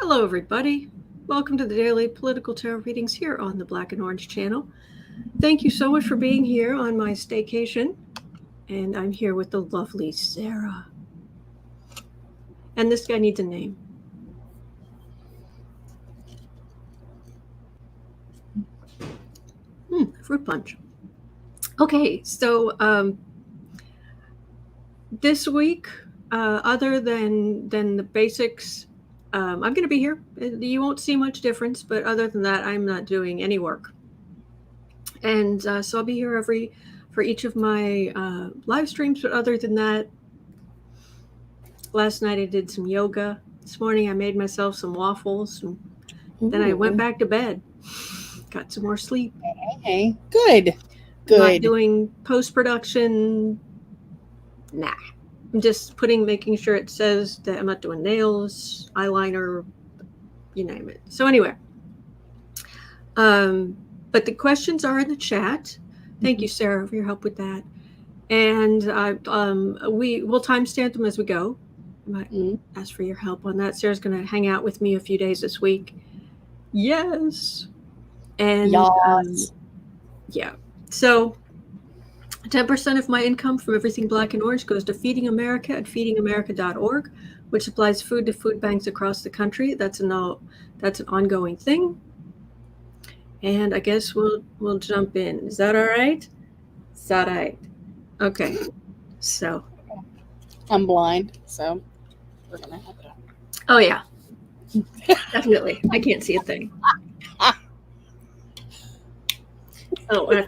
Hello, everybody. Welcome to the daily political tarot readings here on the Black and Orange channel. Thank you so much for being here on my staycation. And I'm here with the lovely Sarah. And this guy needs a name. Fruit punch. Okay, so this week, other than the basics, I'm going to be here. You won't see much difference, but other than that, I'm not doing any work. And so I'll be here for each of my live streams. But other than that, last night I did some yoga. This morning I made myself some waffles. And then I went back to bed. Got some more sleep. Okay, good. Not doing post-production. Nah. I'm just making sure it says that I'm not doing nails, eyeliner, you name it. So anyway, but the questions are in the chat. Thank you, Sarah, for your help with that. And we'll timestamp them as we go. I might ask for your help on that. Sarah's going to hang out with me a few days this week. Yes. And yes. Yeah. So 10% of my income from everything Black and Orange goes to Feeding America at feedingamerica.org, which supplies food to food banks across the country. That's an ongoing thing. And I guess we'll jump in. Is that all right? Is that all right? Okay. So I'm blind, so we're gonna have it up. Oh yeah. Definitely. I can't see a thing. Oh, I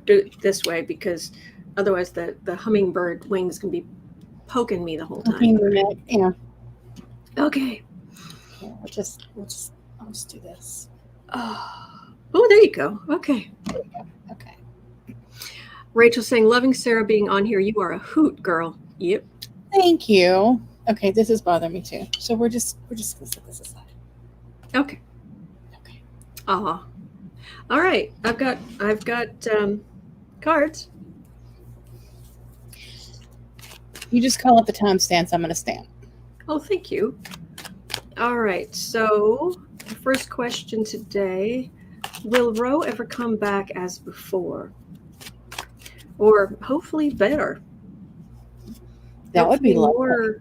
do it this way because otherwise the hummingbird wings can be poking me the whole time. Yeah. Okay. Yeah, I'll just do this. Oh, there you go. Okay. There we go. Okay. Rachel saying, loving Sarah being on here. You are a hoot, girl. Yep. Thank you. Okay, this is bothering me too. So we're just gonna set this aside. Okay. Okay. All right. I've got cards. You just call up the timestamps. I'm gonna stamp. Oh, thank you. All right. So the first question today: will Roe ever come back as before, or hopefully better? That would be lovely.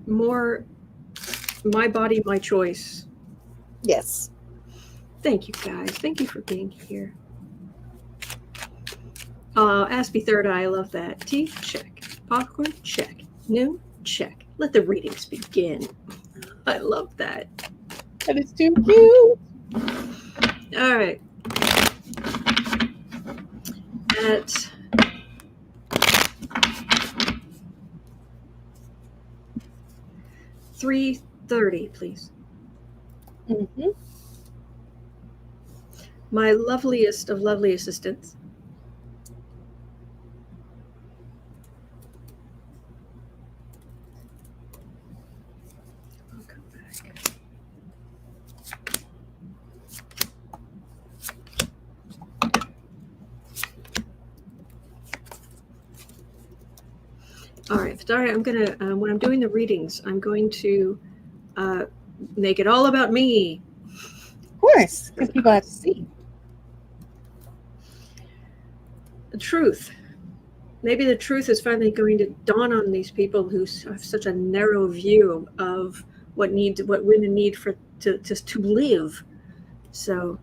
More. My body, my choice. Yes. Thank you, guys. Thank you for being here. Aspie Third Eye, I love that. Tea, check. Popcorn, check. Noon, check. Let the readings begin. I love that. That is too cute. All right. At 3:30, please. Mm-hmm. My loveliest of lovely assistants. I'll come back. All right, Vidari, I'm gonna when I'm doing the readings, I'm going to make it all about me. Of course, because people have to see. The truth. Maybe the truth is finally going to dawn on these people who have such a narrow view of what women need to live. So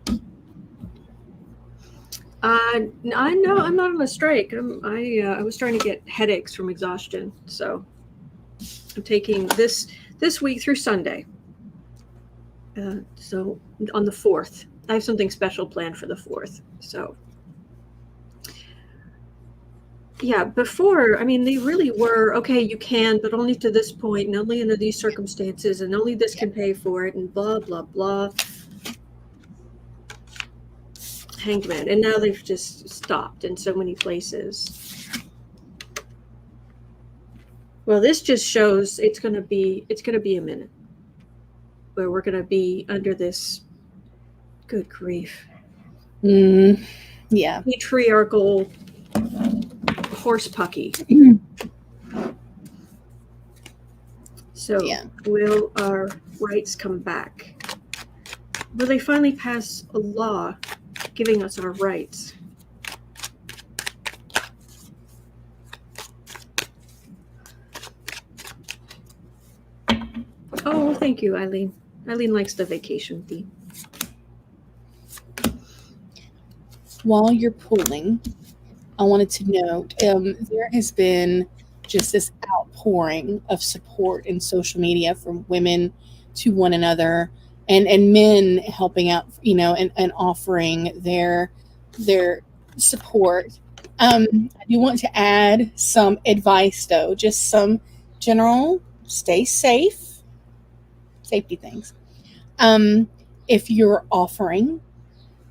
I know I'm not on a strike. I was trying to get headaches from exhaustion, so I'm taking this week through Sunday. So on the 4th, I have something special planned for the 4th. So. Yeah, before, I mean, they really were, okay, you can, but only to this point, and only under these circumstances, and only this can pay for it, and blah, blah, blah. Hanged Man. And now they've just stopped in so many places. Well, this just shows it's going to be a minute where we're going to be under this, good grief. Yeah. Patriarchal horse pucky. So will our rights come back? will they finally pass a law giving us our rights? Oh, thank you, Eileen. Eileen likes the vacation theme. While you're pulling, I wanted to note there has been just this outpouring of support in social media from women to one another, and men helping out, and offering their support. I do want to add some advice, though, just some general safety things. If you're offering,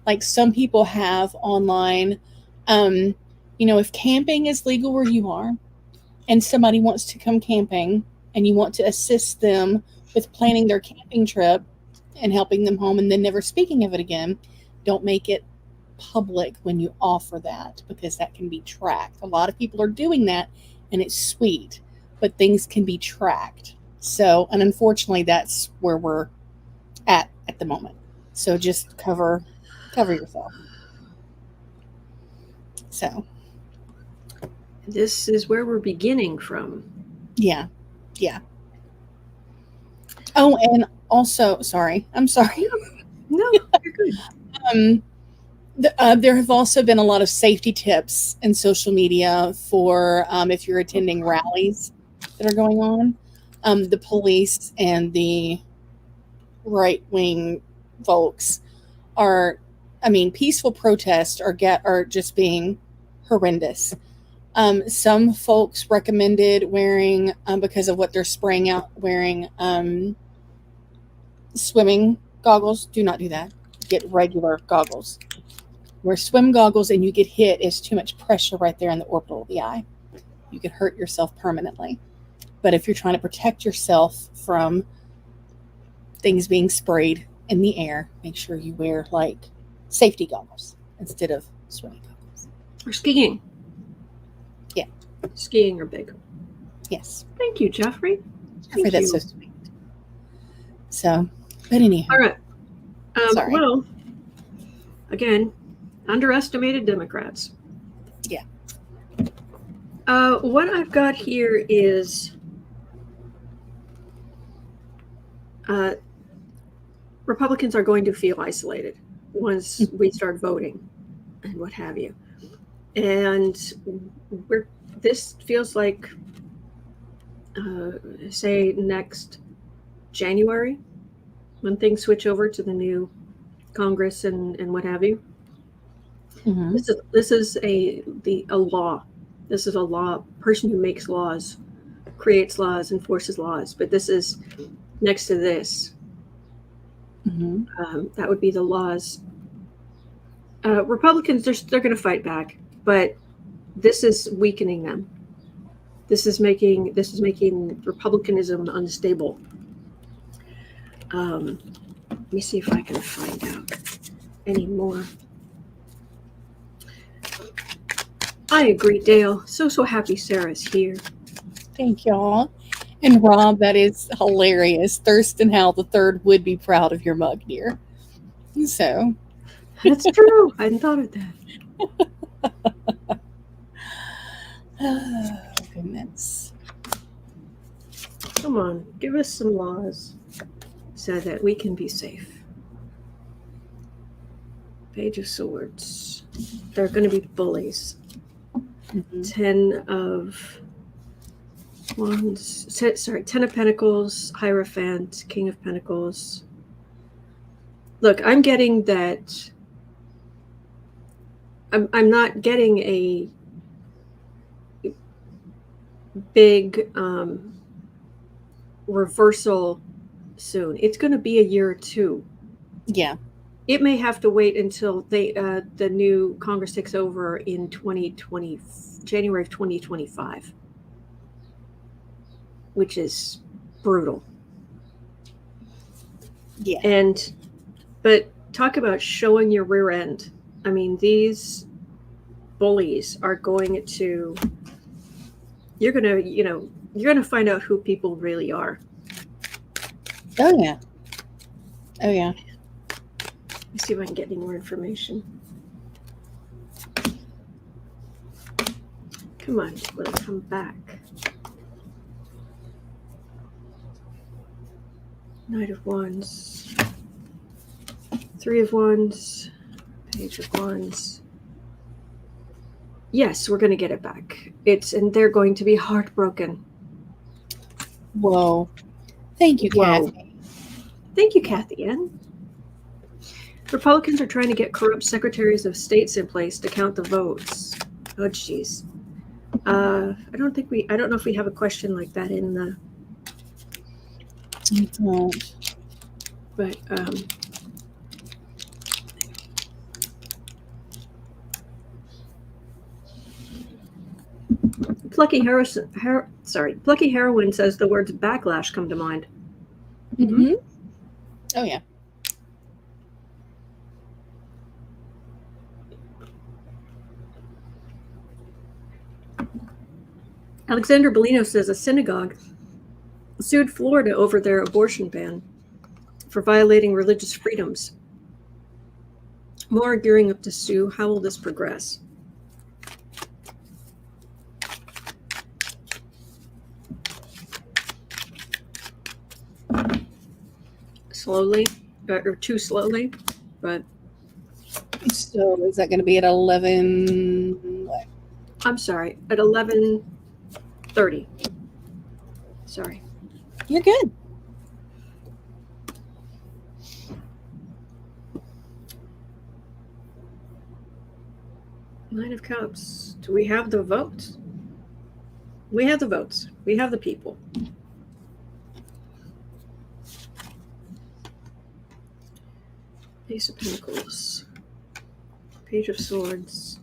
like some people have online, if camping is legal where you are and somebody wants to come camping and you want to assist them with planning their camping trip and helping them home and then never speaking of it again, don't make it public when you offer that, because that can be tracked. A lot of people are doing that and it's sweet, but things can be tracked. So, and unfortunately that's where we're at the moment. So just cover yourself. So this is where we're beginning from. Yeah. Oh, and also, I'm sorry. No, you're good. There have also been a lot of safety tips in social media for if you're attending rallies that are going on. The police and the right-wing folks peaceful protests are just being horrendous. Some folks recommended wearing, because of what they're spraying out, wearing swimming goggles. Do not do that. Get regular goggles. Wear swim goggles and you get hit, is too much pressure right there in the orbital of the eye. You could hurt yourself permanently. But if you're trying to protect yourself from things being sprayed in the air, make sure you wear safety goggles instead of swimming goggles. Or skiing. Yeah. Skiing are big. Yes. Thank you, Jeffrey. That's so sweet. So, but anyhow. All right. Sorry. Well, again, underestimated Democrats. Yeah. What I've got here is Republicans are going to feel isolated once we start voting and what have you. And this feels like, say, next January, when things switch over to the new Congress and what have you. Mm-hmm. This is a law. This is a law. Person who makes laws, creates laws, enforces laws. But this is next to this. Mm-hmm. That would be the laws. Republicans, they're going to fight back, but this is weakening them. This is making republicanism unstable. Let me see if I can find out any more. I agree, Dale. So happy Sarah's here. Thank y'all. And Rob, that is hilarious. Thurston Howell III would be proud of your mug, dear. So that's true. I hadn't thought of that. Oh, goodness. Come on, give us some laws so that we can be safe. Page of Swords. They're going to be bullies. Mm-hmm. 10 of Pentacles, Hierophant, King of Pentacles. Look, I'm getting that. I'm not getting a big reversal soon. It's going to be a year or two. Yeah. It may have to wait until the new Congress takes over in January of 2025, which is brutal. Yeah. But talk about showing your rear end. I mean, these bullies are going to. You're gonna find out who people really are. Oh yeah. Let's see if I can get any more information. Come on, will it come back? Knight of Wands, Three of Wands, Page of Wands. Yes, we're going to get it back. And they're going to be heartbroken. Whoa. Thank you, Whoa. Kathy. Thank you, Kathy Ann. Republicans are trying to get corrupt secretaries of states in place to count the votes. Oh, jeez. I don't know if we have a question like that in the. I don't. But Plucky Heroine says the words backlash come to mind. Mm-hmm. Oh, yeah. Alexander Bellino says a synagogue sued Florida over their abortion ban for violating religious freedoms. More gearing up to sue. How will this progress? Slowly, or too slowly, but. So is that going to be at 11? What? I'm sorry, at 11:30. Sorry. You're good. Nine of Cups. Do we have the votes? We have the votes. We have the people. Ace of Pentacles. Page of Swords.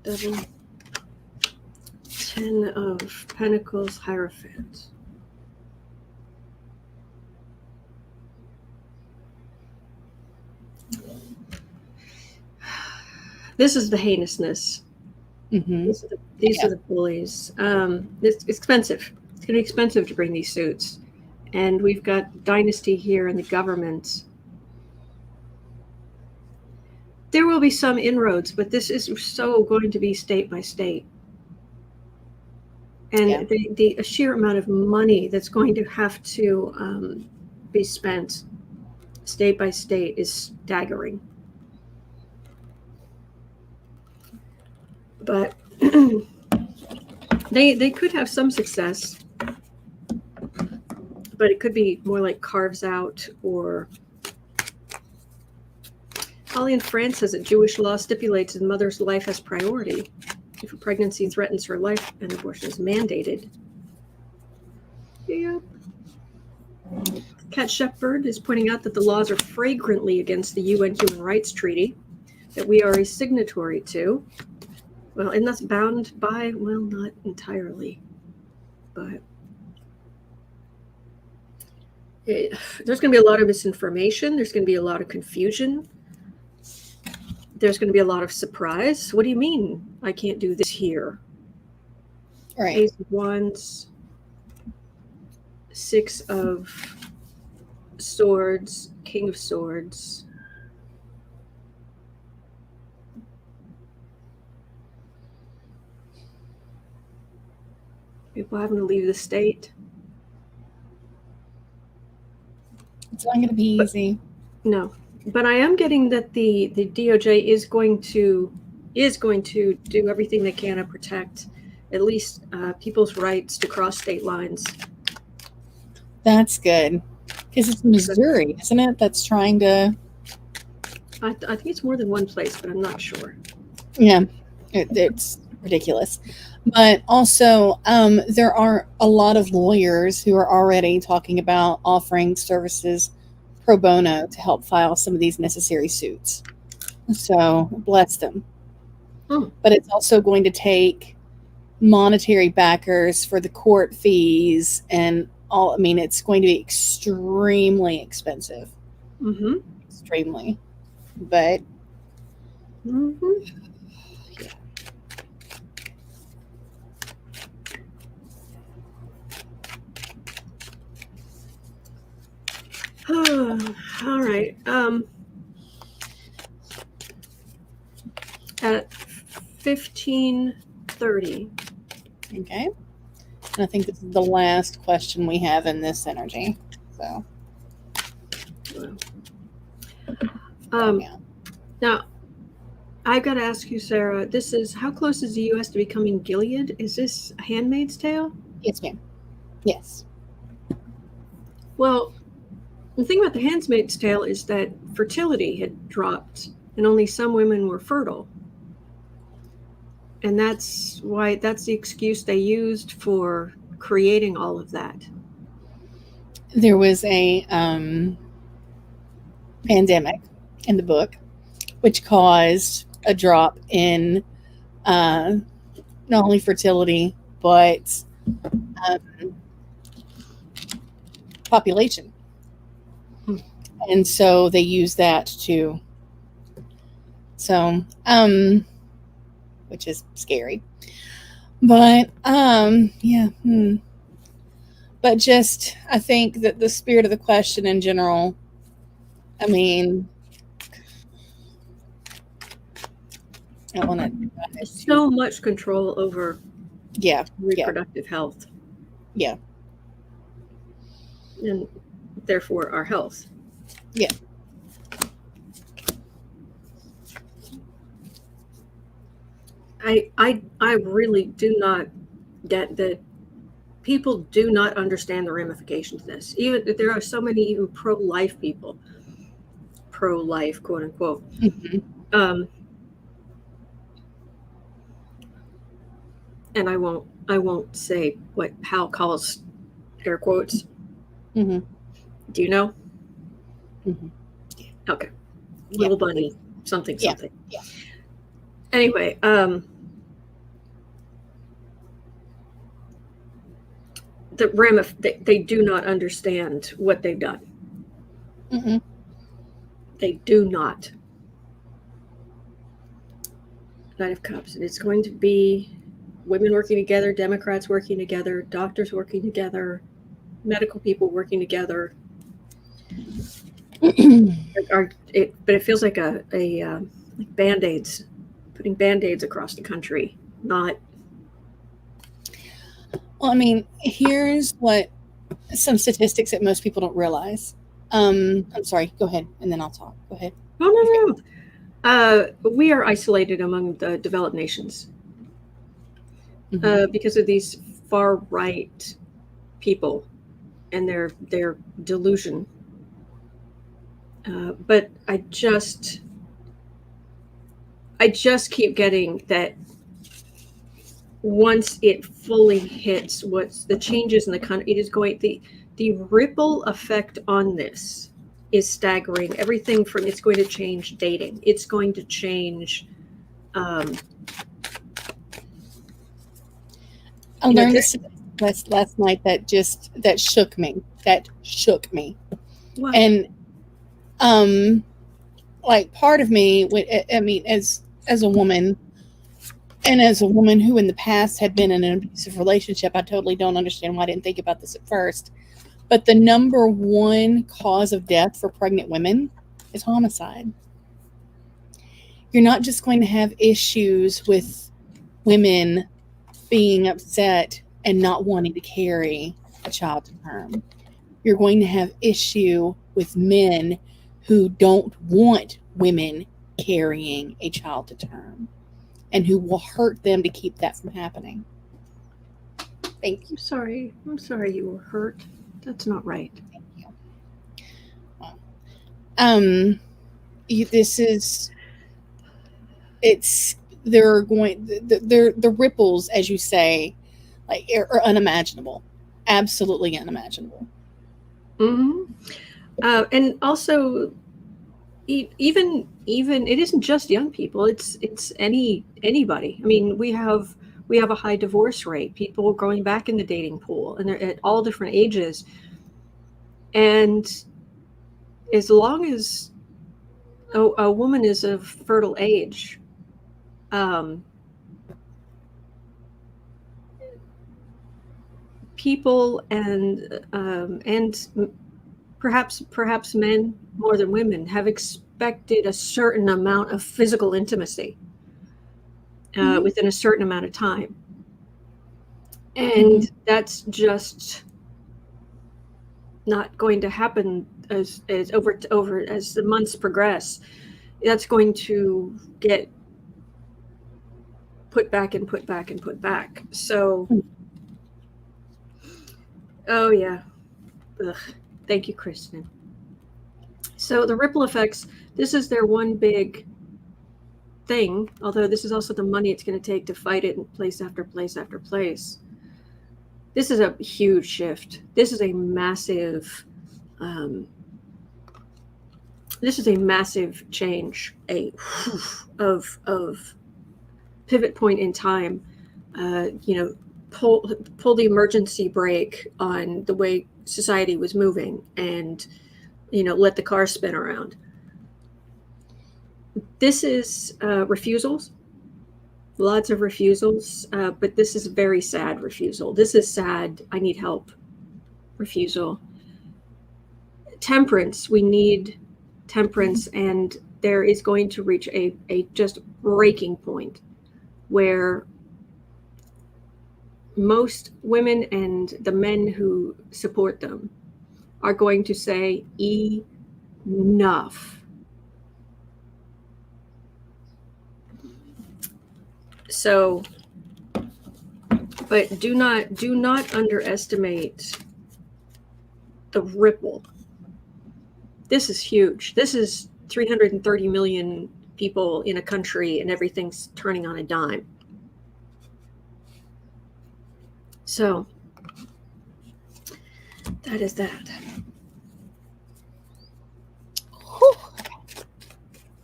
Devil. 10 of Pentacles. Hierophant. This is the heinousness. Mm-hmm. These are the bullies. It's expensive. It's going to be expensive to bring these suits. And we've got dynasty here in the government. There will be some inroads, but this is so going to be state by state. And the sheer amount of money that's going to have to be spent state by state is staggering. But they could have some success, but it could be more like carves out or. Holly in France says that Jewish law stipulates that the mother's life has priority if a pregnancy threatens her life and abortion is mandated. Yep. Kat Shepard is pointing out that the laws are flagrantly against the UN Human Rights Treaty that we are a signatory to. Well, and that's bound by, well, not entirely, but there's going to be a lot of misinformation. There's going to be a lot of confusion. There's going to be a lot of surprise. What do you mean I can't do this here? Right. Ace of Wands, Six of Swords, King of Swords. People having to leave the state. It's not going to be easy. No. But I am getting that the DOJ is going to do everything they can to protect at least people's rights to cross state lines. That's good. Because it's Missouri, isn't it? That's trying to. I think it's more than one place, but I'm not sure. Yeah, it's ridiculous. But also, there are a lot of lawyers who are already talking about offering services pro bono to help file some of these necessary suits. So bless them. But it's also going to take monetary backers for the court fees and all. I mean, it's going to be extremely expensive. Mm-hmm. Extremely. But yeah. All right. at 15:30. Okay. And I think this is the last question we have in this energy. So, yeah. Now, I've got to ask you, Sarah, this is, how close is the U.S. to becoming Gilead? Is this a Handmaid's Tale? Yes, ma'am. Yes. Well, the thing about the Handmaid's Tale is that fertility had dropped and only some women were fertile. And that's the excuse they used for creating all of that. There was a pandemic in the book, which caused a drop in not only fertility, but population. And so they use that to, which is scary. But, yeah. But just, I think that the spirit of the question in general, I mean, I want to. So much control over reproductive health. Yeah. And therefore our health. Yeah. I really do not get that people do not understand the ramifications of this. Even there are so many even pro-life people, pro-life, quote unquote. Mm-hmm. And I won't say what Hal calls air quotes. Mm-hmm. Do you know? Mm-hmm. Okay. Little bunny, something. Yeah. Anyway, they do not understand what they've done. Mm-hmm. They do not. Knight of Cups, and it's going to be women working together, Democrats working together, doctors working together, medical people working together. But it feels like like Band-Aids, putting Band-Aids across the country, not. Well, I mean, here's what some statistics that most people don't realize. I'm sorry, go ahead, and then I'll talk. Go ahead. Oh, no. We are isolated among the developed nations because of these far right people and their delusion. But I just keep getting that once it fully hits what's the changes in the country, it is going, the ripple effect on this is staggering. Everything from, it's going to change dating. It's going to change. I learned this last night that shook me. Wow. And like part of me, I mean, as a woman, and as a woman who in the past had been in an abusive relationship, I totally don't understand why I didn't think about this at first. But the number one cause of death for pregnant women is homicide. You're not just going to have issues with women being upset and not wanting to carry a child to term. You're going to have issue with men who don't want women carrying a child to term and who will hurt them to keep that from happening. Thank you. I'm sorry you were hurt. That's not right. Thank you. Well, the ripples, as you say, like are unimaginable, absolutely unimaginable. Mm-hmm. And also, even it isn't just young people. It's anybody. I mean, we have a high divorce rate. People going back in the dating pool, and they're at all different ages. And as long as a woman is of fertile age, people and perhaps men more than women have expected a certain amount of physical intimacy. within a certain amount of time. And that's just not going to happen as over as the months progress. That's going to get put back and put back and put back. So, oh yeah. Ugh. Thank you, Kristen. So the ripple effects, this is their one big thing, although this is also the money it's going to take to fight it in place after place after place. This is a huge shift. This is a massive change, of pivot point in time. Pull the emergency brake on the way society was moving, and let the car spin around. This is refusals, lots of refusals, but this is a very sad refusal. This is sad, I need help refusal. Temperance, we need temperance, and there is going to reach a just breaking point where most women and the men who support them are going to say enough. So, but do not underestimate the ripple. This is huge. This is 330 million people in a country, and everything's turning on a dime. So that is that. Whew.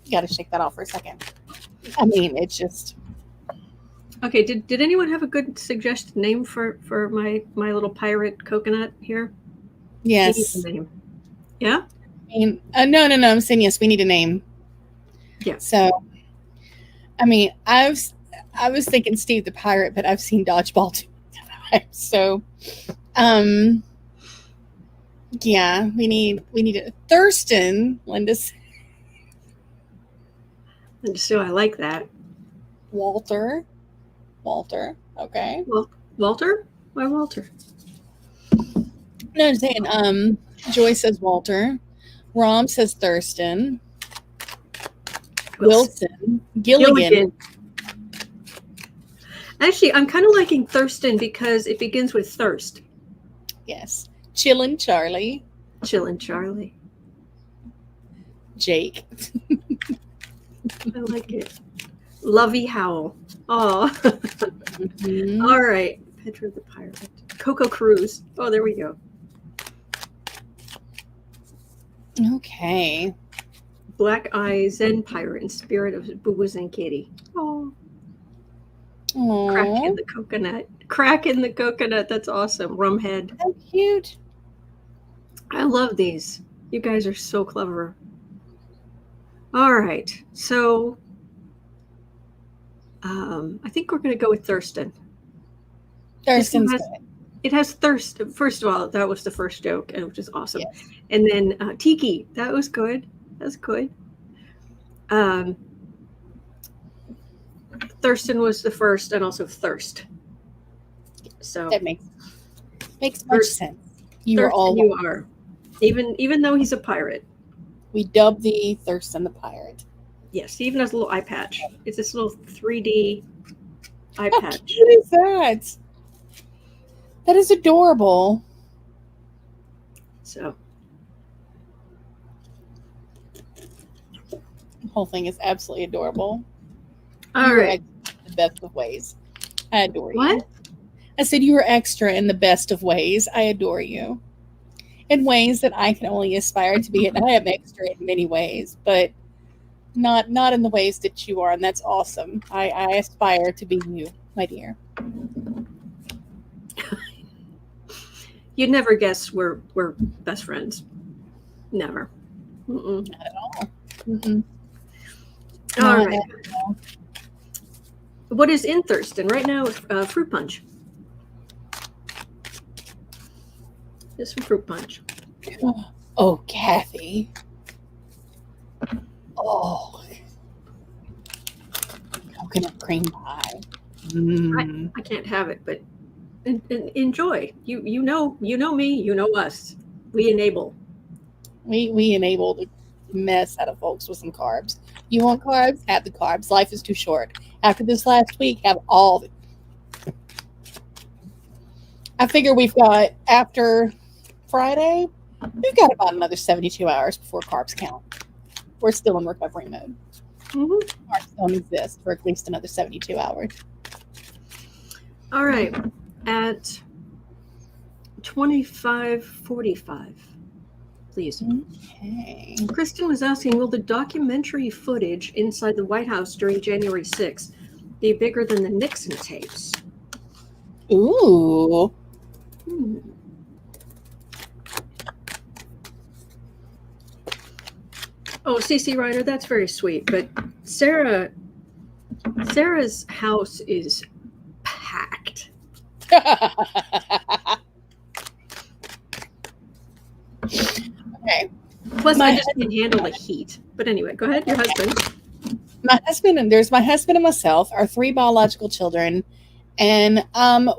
You got to shake that off for a second. I mean, it's just. Okay. Did anyone have a good suggested name for my little pirate coconut here? Yes. Name. Yeah. I mean, no. I'm saying yes. We need a name. Yeah. So, I mean, I was thinking Steve the Pirate, but I've seen Dodgeball too. So, yeah, we need a Thurston, Linda. So I like that. Walter, okay. Well, Walter? Why Walter? No, I'm saying, Joy says Walter. Rom says Thurston. Wilson. Gilligan. Actually, I'm kind of liking Thurston because it begins with thirst. Yes. Chillin' Charlie. Jake. I like it. Lovey Howell. Oh. Mm-hmm. All right. Pedro the Pirate. Coco Cruz. Oh, there we go. Okay. Black Eye Zen Pirate and Spirit of Boo-Boos and Kitty. Oh. Aww. Crack in the coconut. That's awesome. Rumhead. How cute. I love these. You guys are so clever. All right. So I think we're going to go with Thurston. Thurston's good. It has thirst. First of all, that was the first joke, which is awesome. Yes. And then Tiki. That was good. That's good. Thurston was the first, and also thirst. So that makes much sense. You are. Even though he's a pirate. We dub thee Thurston the Pirate. Yes, he even has a little eye patch. It's this little 3D eye patch. How cute is that? That is adorable. So the whole thing is absolutely adorable. All right. In the best of ways. I adore you. What? I said you were extra in the best of ways. I adore you. In ways that I can only aspire to be. And I am extra in many ways, but not in the ways that you are. And that's awesome. I aspire to be you, my dear. You'd never guess we're best friends. Never. Mm-mm. Not at all. Mm-mm. All right. What is in Thurston right now is fruit punch. Just some fruit punch. Oh, Kathy. Oh. coconut cream pie. I can't have it, but enjoy. You know me, you know us. We enable. We enable the mess out of folks with some carbs. You want carbs? Have the carbs. Life is too short. After this last week, have all the. I figure we've got, after Friday, we've got about another 72 hours before carbs count. We're still in recovery mode. Mm-hmm. Carbs don't exist for at least another 72 hours. All right. At 25:45, please. Okay. Kristen was asking, will the documentary footage inside the White House during January 6th be bigger than the Nixon tapes? Ooh. Oh, CC Ryder, that's very sweet. But Sarah's house is packed. Okay. Plus, I just can't handle the heat. But anyway, go ahead. Your husband. There's my husband and myself, our 3 biological children. And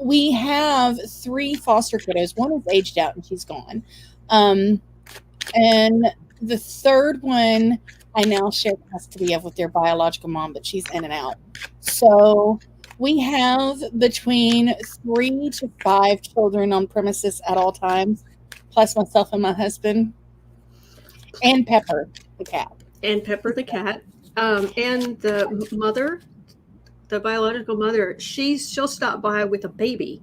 we have 3 foster kiddos. One is aged out and she's gone. And the third one I now share custody of with their biological mom, but she's in and out. So we have between 3 to 5 children on premises at all times, plus myself and my husband. And Pepper, the cat. And Pepper the cat. And the mother, the biological mother, she'll stop by with a baby.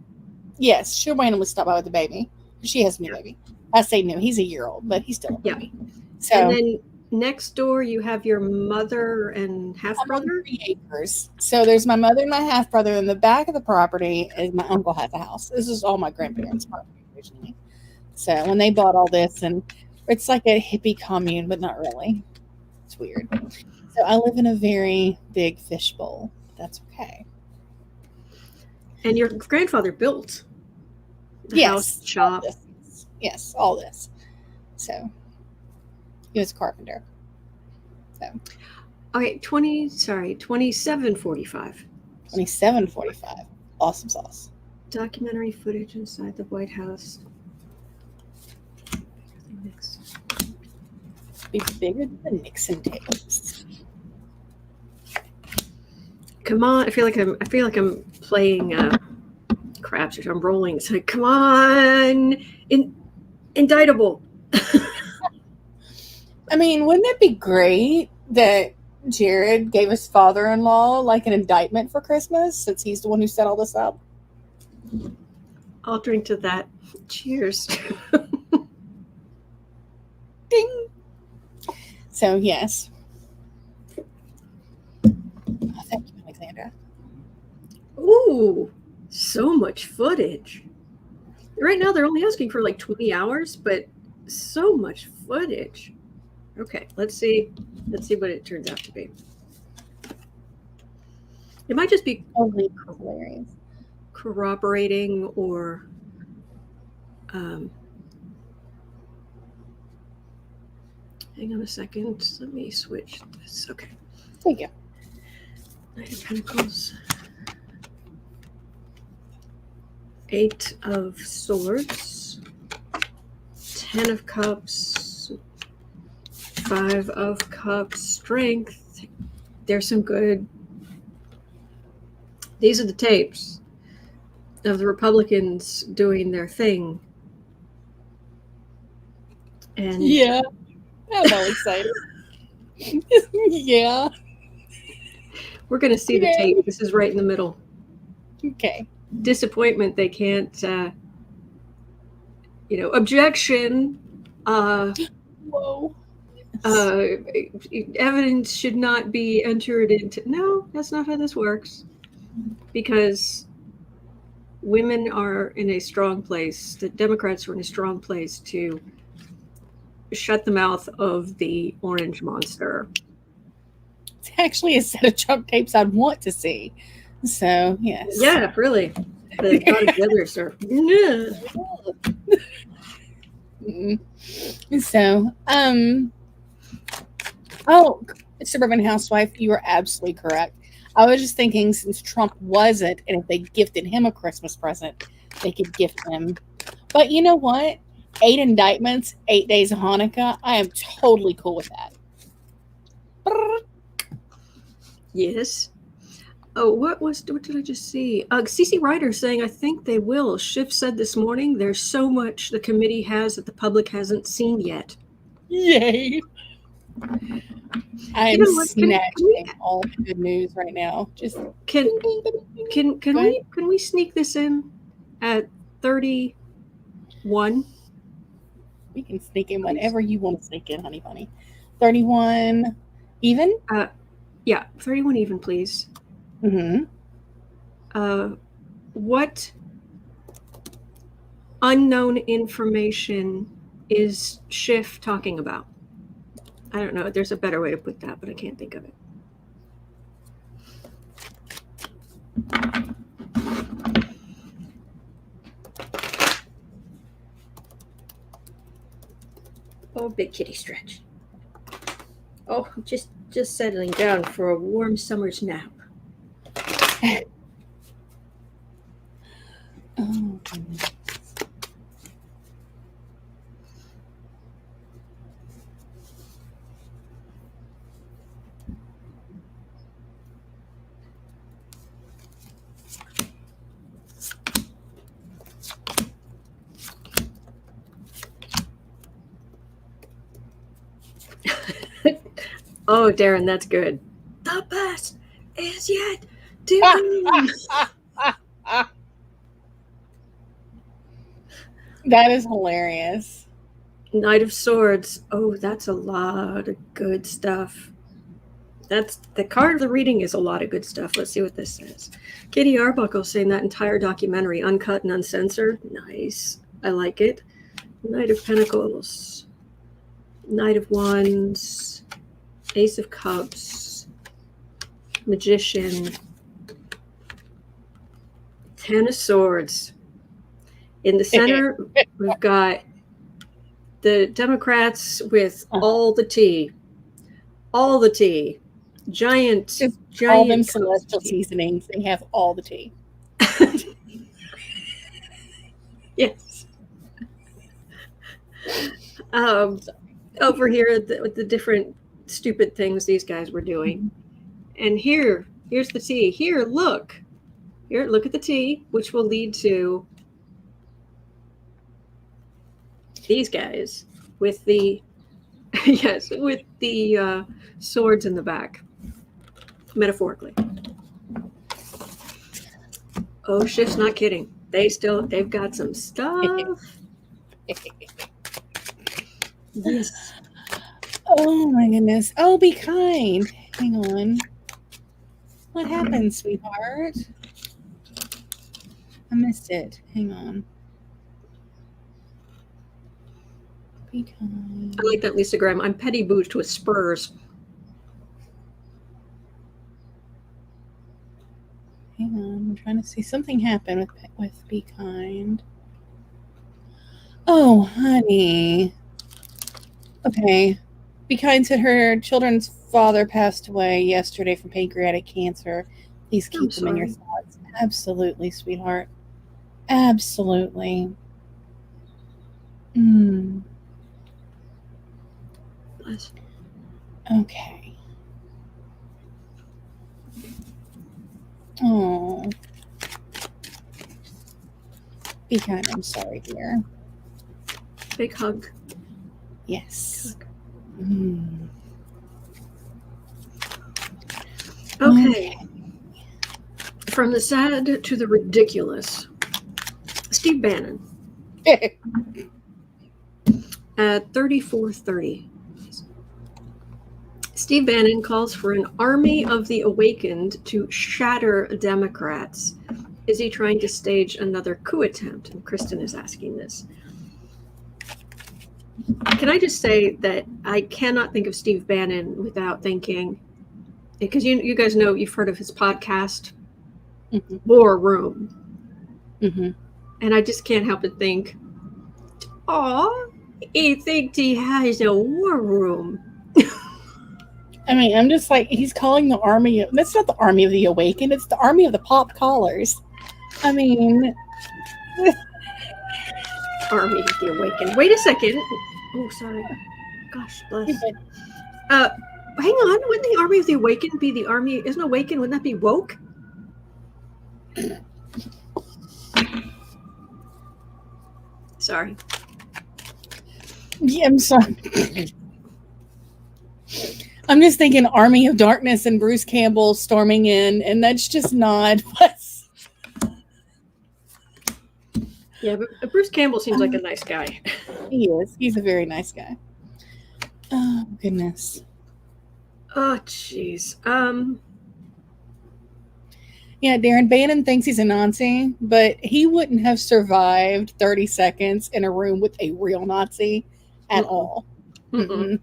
Yes, she'll randomly stop by with the baby. She has a new baby. I say new. He's a year old, but he's still a baby. So, and then next door, you have your mother and half-brother? 3 acres. So there's my mother and my half-brother. In the back of the property is my uncle has a house. This is all my grandparents' property originally. So when they bought all this, and it's like a hippie commune, but not really. It's weird. So I live in a very big fishbowl. That's okay. And your grandfather built the house, shop. Yes, all this. So he was a carpenter. So okay, 27:45. 27:45. Awesome sauce. Documentary footage inside the White House. Be bigger than the Nixon tapes. Come on, I feel like I'm playing craps or I'm rolling. It's like, come on, indictable. I mean, wouldn't it be great that Jared gave his father-in-law like an indictment for Christmas, since he's the one who set all this up? I'll drink to that. Cheers. Ding. So yes. Oh, thank you, Alexandra. Ooh, so much footage. Right now they're only asking for like 20 hours, but so much footage. Okay, let's see what it turns out to be. It might just be hilarious. Corroborating or hang on a second. Let me switch this. Okay. Thank you. Knight of Pentacles. 8 of Swords. 10 of Cups. 5 of Cups. Strength. There's some good. These are the tapes of the Republicans doing their thing. And yeah, I'm all excited. Yeah. We're going to see the tape. This is right in the middle. Okay. Disappointment. They can't, objection. Whoa. Evidence should not be entered into. No, that's not how this works. Because women are in a strong place. The Democrats are in a strong place to shut the mouth of the orange monster. It's actually a set of Trump tapes I'd want to see. So, yes. Yeah, really. The others are. So, Suburban Housewife, you are absolutely correct. I was just thinking, since Trump wasn't, and if they gifted him a Christmas present, they could gift him. But you know what? 8 indictments, 8 days of Hanukkah. I am totally cool with that. Yes. Oh, what did I just see? CC Ryder saying, I think they will. Schiff said this morning, there's so much the committee has that the public hasn't seen yet. Yay. I am snatching all the good news right now. Just can we sneak this in at 31? We can sneak in whatever you want to sneak in, honey bunny. 31 even? Yeah, 31 even, please. Mm-hmm. What unknown information is Schiff talking about? I don't know. There's a better way to put that, but I can't think of it. Oh, big kitty stretch. Oh, just settling down for a warm summer's nap. Oh, goodness. Oh, Darren, that's good. The best is yet to come. That is hilarious. Knight of Swords. Oh, that's a lot of good stuff. That's the card of the reading is a lot of good stuff. Let's see what this says. Katie Arbuckle saying that entire documentary, uncut and uncensored. Nice. I like it. Knight of Pentacles. Knight of Wands. Ace of Cups. Magician. 10 of Swords. In the center, we've got the Democrats with all the tea. All the tea. Giant. All them celestial seasonings. They have all the tea. Yes. Over here, the different stupid things these guys were doing. And here's the tea. Here, look at the tea, which will lead to these guys with the swords in the back, metaphorically. Oh, Schiff's not kidding. They've got some stuff. Yes. Oh my goodness. Oh, be kind. Hang on. What happened, sweetheart? I missed it. Hang on. Be kind. I like that, Lisa Graham. I'm petty boozed with spurs. Hang on. I'm trying to see something happen with be kind. Oh, honey. Okay. Be kind said her children's father passed away yesterday from pancreatic cancer. Please keep them in your thoughts. Absolutely, sweetheart. Absolutely. Okay. Oh. Be kind. I'm sorry, dear. Big hug. Yes. Okay. From the sad to the ridiculous. Steve Bannon. At 34:30. Steve Bannon calls for an army of the awakened to shatter Democrats. Is he trying to stage another coup attempt? And Kristen is asking this. Can I just say that I cannot think of Steve Bannon without thinking, because you guys know, you've heard of his podcast, War Room. And I just can't help but think, oh, he thinks he has a war room. I mean, I'm just like, he's calling the army. That's not the army of the awakened. It's the army of the pop collars. I mean, Army of the Awakened. Wait a second. Oh, sorry. Gosh, bless. Hang on. Wouldn't the Army of the Awakened be the army? Isn't Awakened? Wouldn't that be woke? Sorry. yeah, I'm sorry. I'm just thinking Army of Darkness and Bruce Campbell storming in, and that's just not what's. Yeah, but Bruce Campbell seems like a nice guy. He is. He's a very nice guy. Oh, goodness. Oh, jeez. Yeah, Darren Bannon thinks he's a Nazi, but he wouldn't have survived 30 seconds in a room with a real Nazi at all. Mm-mm.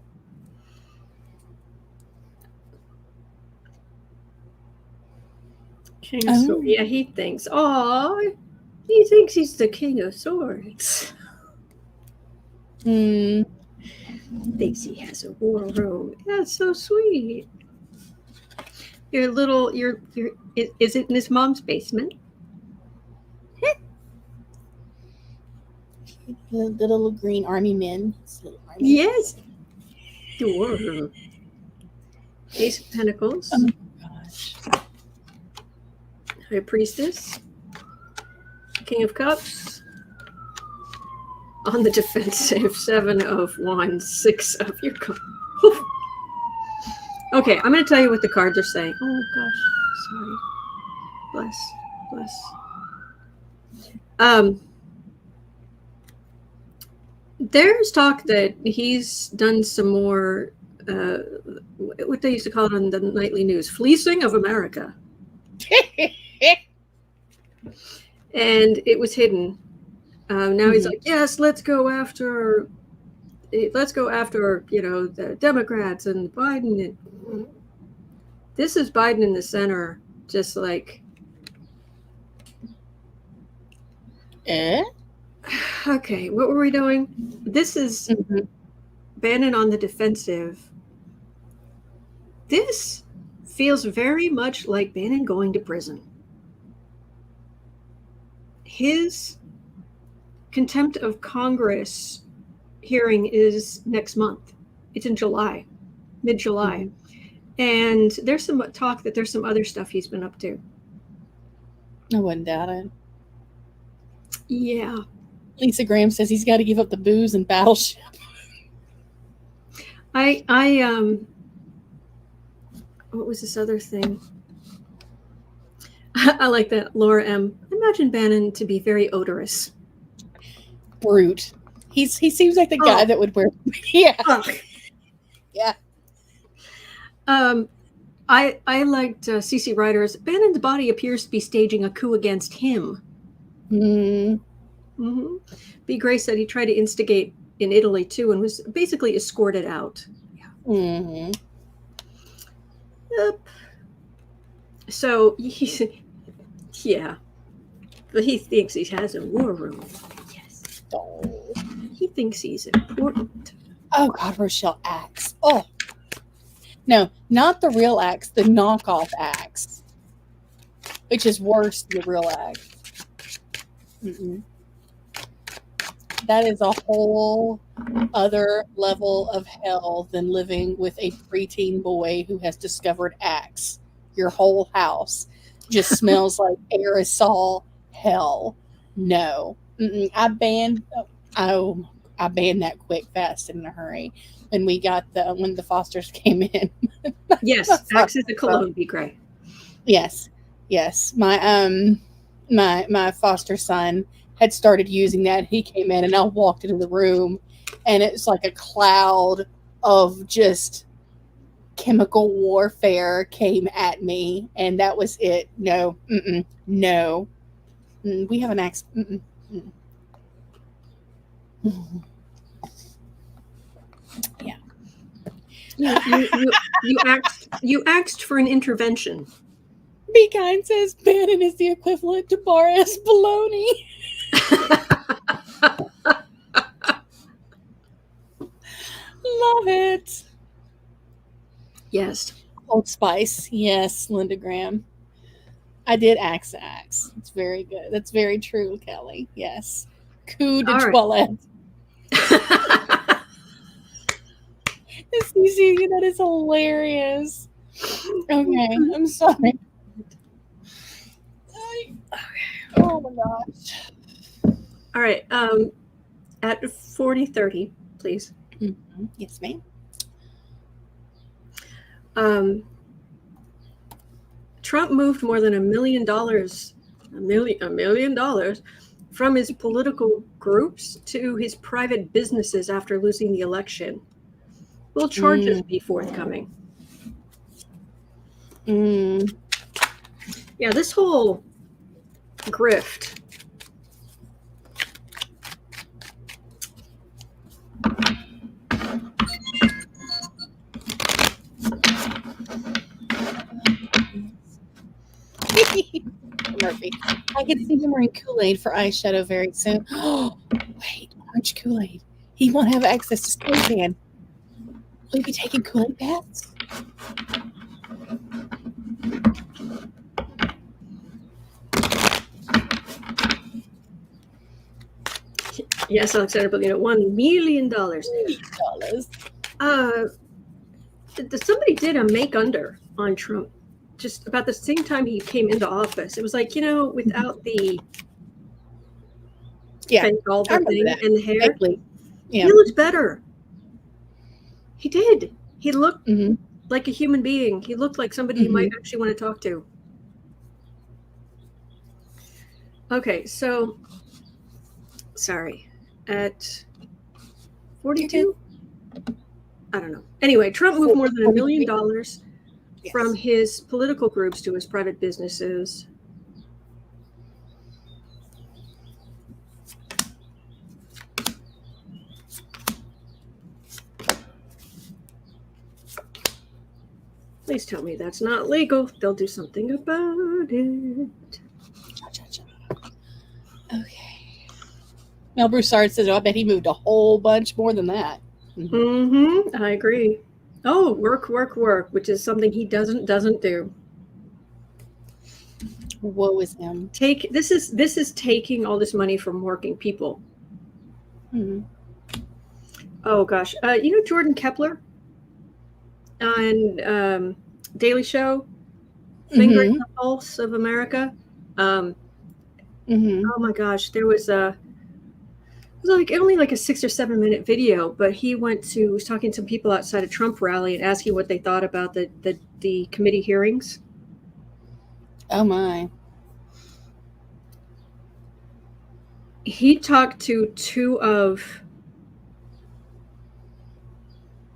King of Swords. Yeah, he thinks. Oh, he thinks he's the King of Swords. Thinks he has a war room. That's so sweet. Is it in his mom's basement? The little green army men. Yes. The war room. Ace of Pentacles. Oh my gosh. High Priestess. King of Cups. On the defensive, 7 of Wands, 6 of your cups. Okay, I'm going to tell you what the cards are saying. Oh, gosh. Sorry. Bless. There's talk that he's done some more, what they used to call it on the nightly news, fleecing of America. And it was hidden. Now he's like, yes, let's go after, the Democrats and Biden. This is Biden in the center, just like. Okay, what were we doing? This is Bannon on the defensive. This feels very much like Bannon going to prison. His contempt of Congress hearing is next month. It's in July, mid-July. And there's some talk that there's some other stuff he's been up to. I wouldn't doubt it. Yeah. Lisa Graham says he's got to give up the booze and Battleship. What was this other thing? I like that. Laura M. Imagine Bannon to be very odorous. Brute. He seems like the guy that would wear. Yeah. Yeah. I liked CC Ryder's. Bannon's body appears to be staging a coup against him. B. Gray said he tried to instigate in Italy too and was basically escorted out. Yeah. Yep. So but he thinks he has a war room. Yes. Oh. He thinks he's important. Oh God, Rochelle Axe. Oh. No, not the real axe, the knockoff axe, which is worse than the real axe. That is a whole other level of hell than living with a preteen boy who has discovered Axe. Your whole house just smells like aerosol hell. No. I banned that quick, fast, and in a hurry when the Fosters came in. Yes, Axe is a cologne, be great. Yes. My foster son had started using that. He came in and I walked into the room and it's like a cloud of just chemical warfare came at me, and that was it. No. No. We have an axe. Yeah. You asked for an intervention. Be Kind says Bannon is the equivalent to Boris baloney. Love it. Yes. Old Spice. Yes, Linda Graham. I did axe. It's very good. That's very true, Kelly. Yes. Coup de All right. toilette. That is hilarious. Okay, I'm sorry. Oh my gosh. All right. At 40:30, please. Mm-hmm. Yes, ma'am. Trump moved more than $1 million from his political groups to his private businesses after losing the election. Will charges be forthcoming? Yeah, this whole grift. Murphy. I can see him wearing Kool-Aid for eyeshadow very soon. Oh, wait, orange Kool-Aid. He won't have access to spray tan. Will he be taking Kool-Aid baths? Yes, Alexander Bellino, $1 million. Somebody did a make under on Trump just about the same time he came into office. It was like, without the fake Alder thing and the hair, he looked better. He did. He looked like a human being. He looked like somebody you might actually want to talk to. Okay, so sorry. At 42? I don't know. Anyway, Trump moved more than $1 million from his political groups to his private businesses. Please tell me that's not legal. They'll do something about it. Okay. Mel Broussard says, I bet he moved a whole bunch more than that. I agree. Oh, work, which is something he doesn't do. Woe is him. This is taking all this money from working people. Oh gosh, Jordan Kepler on Daily Show, fingering the pulse of America. Oh my gosh, there was it was only like a 6 or 7 minute video, but he was talking to some people outside a Trump rally and asking what they thought about the committee hearings. Oh my. He talked to two of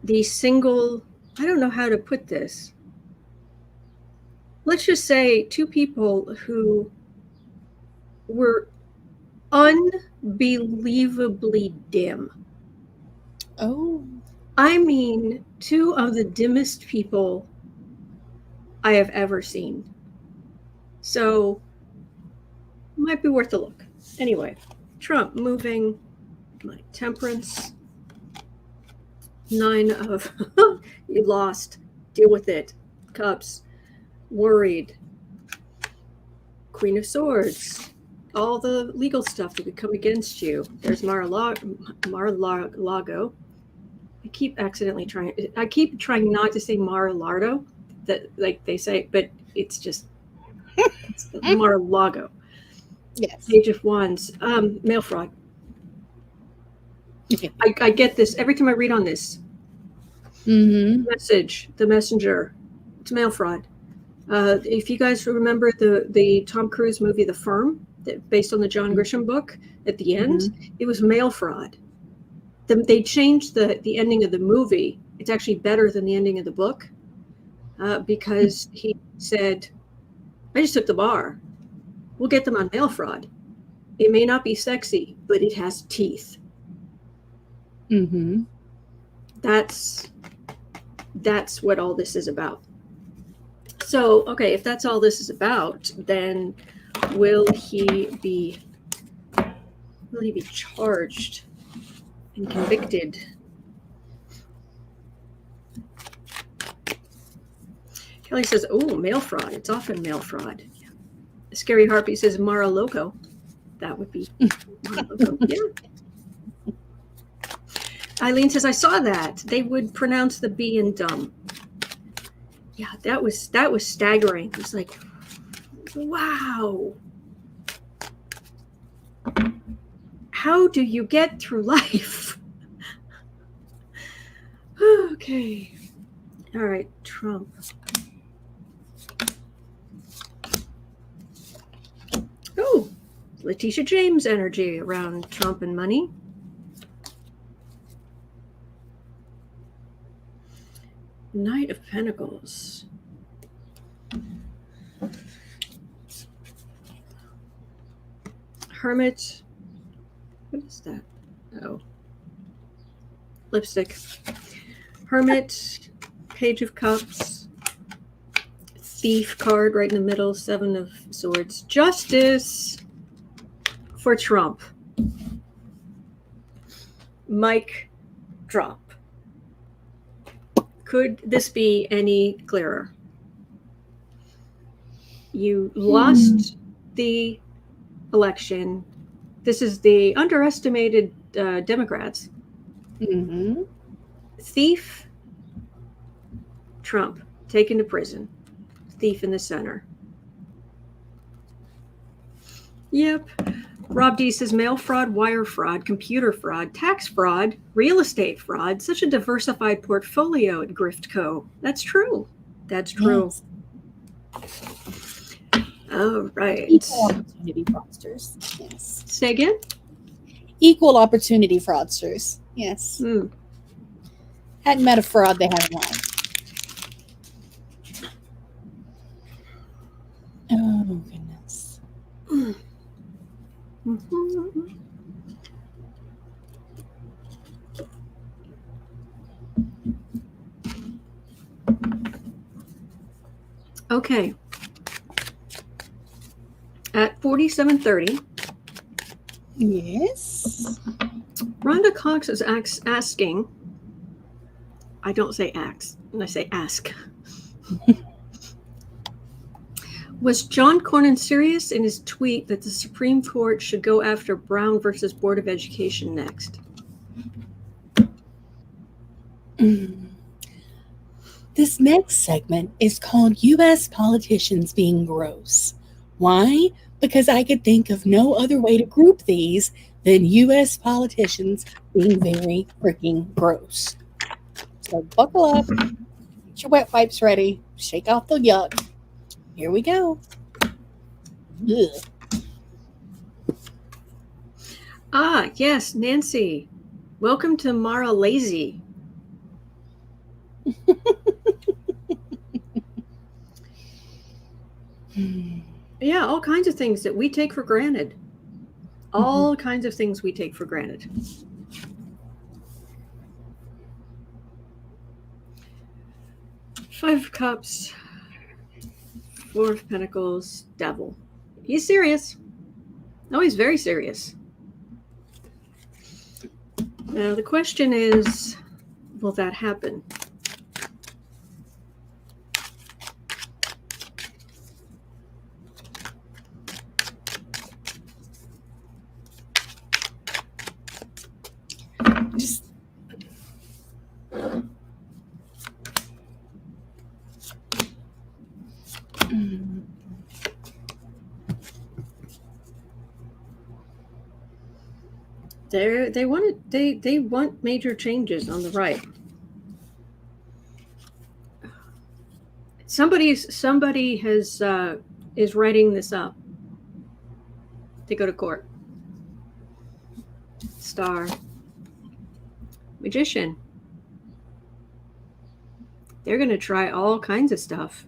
the I don't know how to put this. Let's just say two people who were unbelievably dim. Oh. I mean, two of the dimmest people I have ever seen. So, might be worth a look. Anyway, Trump moving like temperance. 9 of you lost. Deal with it. Cups. Worried. Queen of Swords. All the legal stuff that could come against you. There's Mar-a-Lago. I keep trying not to say Mar-a-Lardo, that like they say, but it's just it's Mar-a-Lago. Yes. Page of Wands. Mail fraud. I get this every time I read on this. Message, the messenger. It's mail fraud. If you guys remember the Tom Cruise movie, The Firm, based on the John Grisham book, at the end, it was mail fraud. They changed the ending of the movie. It's actually better than the ending of the book because he said, I just took the bar. We'll get them on mail fraud. It may not be sexy, but it has teeth. That's what all this is about. So, okay, if that's all this is about, then will he be charged and convicted? Kelly says, oh, mail fraud. It's often mail fraud. Scary Harpy says Mar-a-Loco. That would be Mar-a-Loco. Yeah. Eileen says, I saw that. They would pronounce the B in dumb. Yeah, that was staggering. It was like, wow. How do you get through life? Okay. All right, Trump. Oh, Letitia James energy around Trump and money. Knight of Pentacles. Hermit. What is that? Oh. Lipstick. Hermit. Page of Cups. Thief card right in the middle. Seven of Swords. Justice for Trump. Mic drop. Could this be any clearer? You lost the election. This is the underestimated Democrats. Mm-hmm. Thief, Trump, taken to prison. Thief in the center. Yep. Rob D says mail fraud, wire fraud, computer fraud, tax fraud, real estate fraud. Such a diversified portfolio at Grift Co. That's true. That's true. Yes. All right. Equal opportunity fraudsters. Yes. Say again? Equal opportunity fraudsters. Yes. Hadn't met a fraud they haven't liked. Oh, goodness. Mm-hmm. Okay. At 47:30. Yes. Rhonda Cox is asking. I don't say ask, I say ask. Was John Cornyn serious in his tweet that the Supreme Court should go after Brown versus Board of Education next? This next segment is called U.S. Politicians Being Gross. Why? Because I could think of no other way to group these than U.S. politicians being very freaking gross. So buckle up, get your wet wipes ready, shake off the yuck. Here we go. Ugh. Ah, yes, Nancy. Welcome to Mara Lazy. Yeah, all kinds of things that we take for granted. All kinds of things we take for granted. Five of Cups. Four of Pentacles. Devil. He's serious. No, he's very serious. Now, the question is, will that happen? They want major changes on the right. Somebody has is writing this up to go to court. Star. Magician. They're going to try all kinds of stuff.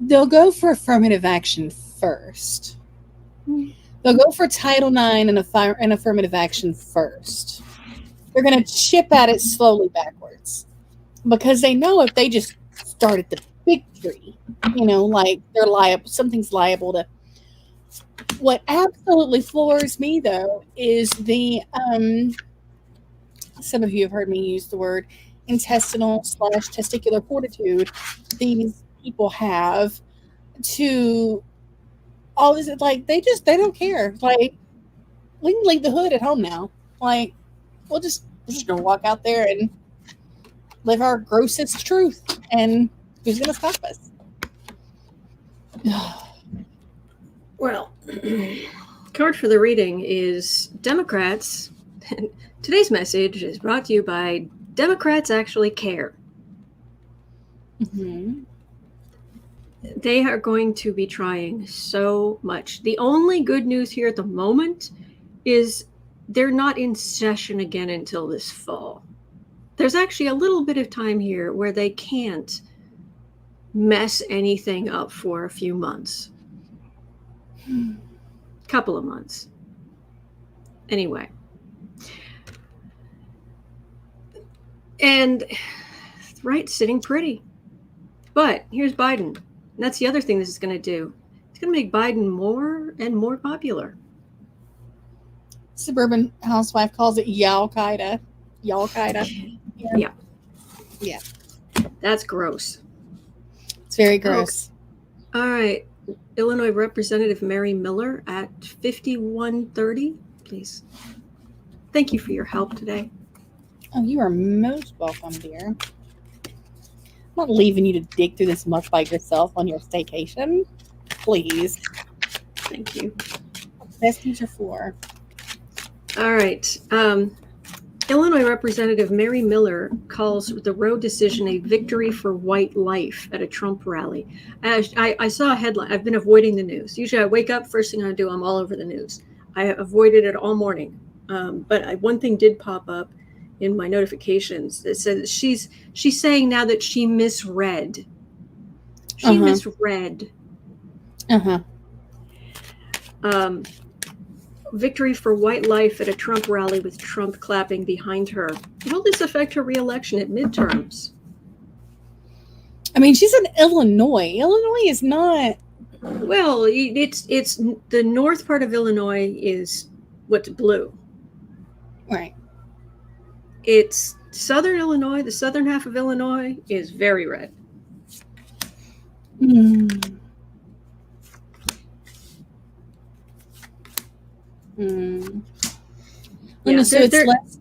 They'll go for affirmative action first. They'll go for Title IX and affirmative action first. They're going to chip at it slowly backwards because they know if they just start at the big tree, like they're liable, something's liable to. What absolutely floors me, though, is the some of you have heard me use the word intestinal/testicular fortitude. These people have to all this, like they don't care. Like, we can leave the hood at home now. Like, we're just gonna walk out there and live our grossest truth, and who's gonna stop us? Well, card for the reading is Democrats. Today's message is brought to you by Democrats Actually Care. Mm-hmm. They are going to be trying so much. The only good news here at the moment is they're not in session again until this fall. There's actually a little bit of time here where they can't mess anything up for a few months. Couple of months. Anyway. And, right, sitting pretty. But here's Biden. And that's the other thing this is going to do. It's going to make Biden more and more popular. Suburban housewife calls it Al-Qaeda. Al-Qaeda. Yeah. That's gross. It's very gross. Okay. All right. Illinois Representative Mary Miller at 5130, please. Thank you for your help today. Oh, you are most welcome, dear. I'm not leaving you to dig through this much by yourself on your staycation. Please. Thank you. Besties are for. All right. Illinois Representative Mary Miller calls the Roe decision a victory for white life at a Trump rally. I saw a headline. I've been avoiding the news. Usually I wake up, first thing I do, I'm all over the news. I avoided it all morning. But one thing did pop up in my notifications. It says she's saying now that she misread. She misread. Victory for white life at a Trump rally with Trump clapping behind her. Will this affect her reelection at midterms? I mean, she's in Illinois. Illinois is not. Well, it's the north part of Illinois is what's blue. Right. It's southern Illinois. The southern half of Illinois is very red. Yeah, so it's less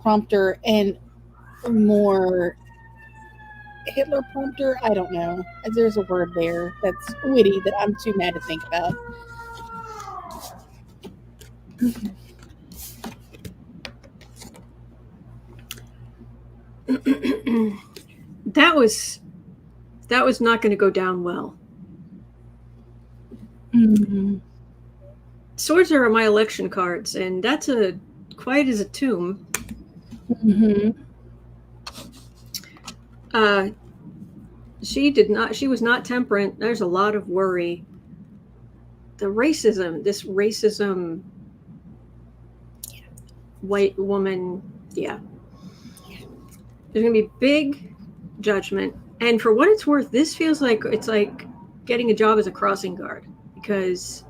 prompter and more Hitler prompter. I don't know. There's a word there that's witty that I'm too mad to think about. That was not going to go down well. Swords are my election cards, and that's a quiet as a tomb. She was not temperate. There's a lot of worry. This racism, white woman, yeah. There's going to be big judgment. And for what it's worth, this feels like it's like getting a job as a crossing guard, because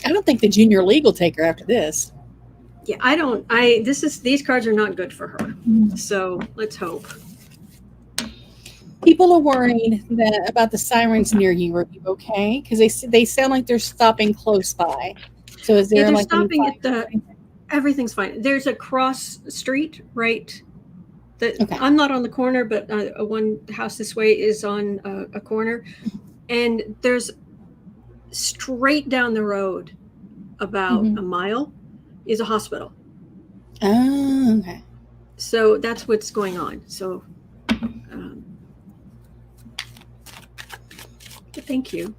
I don't think the junior league will take her after this. Yeah, these cards are not good for her. So let's hope. People are worried about the sirens near you. Are you okay? Because they sound like they're stopping close by. So is there they're stopping at everything's fine. There's a cross street, right? I'm not on the corner, but one house this way is on a corner, and there's straight down the road about a mile is a hospital. Oh, okay. So that's what's going on. So thank you.